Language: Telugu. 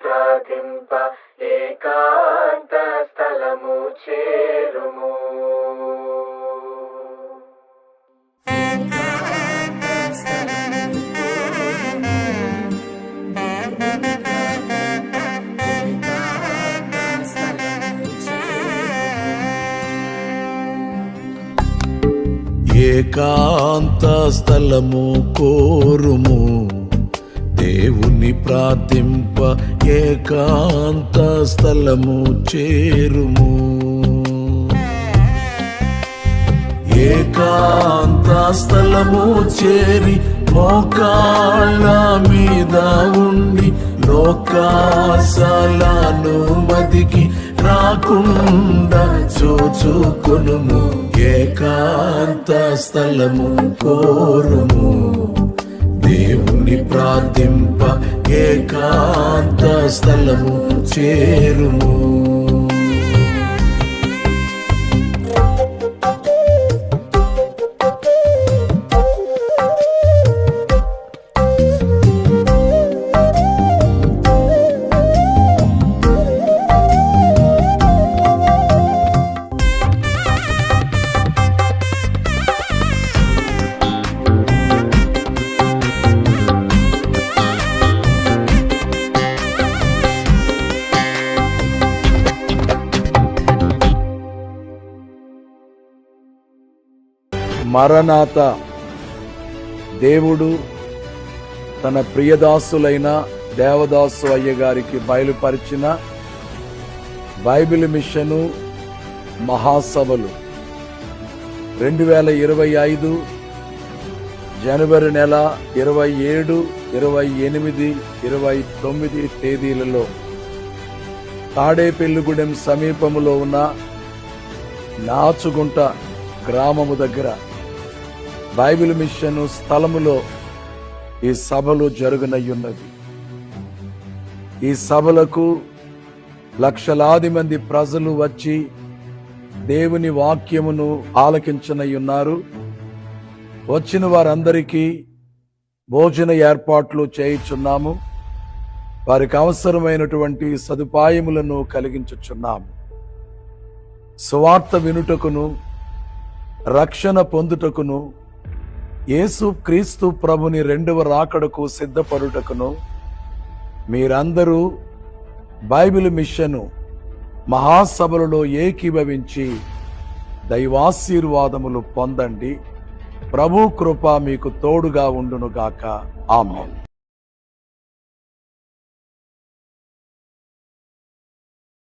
ప్రార్థింప ఏకాంత స్థలము చేరుము. ఏకాంత స్థలము కోరుము, దేవుని ప్రార్థింప ఏకాంత స్థలము చేరుము. ఏకాంత స్థలము చేరి మోకాళ్ళ మీద ఉండి లోకాశలను మదికి రాకుండా చూచుకొనుము. ఏకాంత స్థలము కోరుము, దేవుని ప్రార్థింప ఏకాంత స్థలము చేరుము. మరణాత దేవుడు తన ప్రియదాసులైన దేవదాసు అయ్య గారికి బయలుపరిచిన బైబిల్ మిషను మహాసభలు 2025 జనవరి నెల 27, 28, 29 తేదీలలో తాడేపల్లిగూడెం సమీపములో ఉన్న నాచుగుంట గ్రామము దగ్గర బైబిల్ మిషన్ స్థలములో ఈ సభలు జరుగునయ్యున్నది. ఈ సభలకు లక్షలాది మంది ప్రజలు వచ్చి దేవుని వాక్యమును ఆలకించనయ్యున్నారు. వచ్చిన వారందరికీ భోజన ఏర్పాట్లు చేయుచున్నాము. వారికి అవసరమైనటువంటి సదుపాయములను కలిగించుచున్నాము. సువార్త వినుటకును రక్షణ పొందుటకును యేసు క్రీస్తు ప్రభుని రెండవ రాకడకు సిద్ధపడుటకును మీరందరూ బైబిల్ మిషను మహాసభలలో ఏకీభవించి దైవాశీర్వాదములు పొందండి. ప్రభు కృప మీకు తోడుగా ఉండునుగాక. ఆమేన్.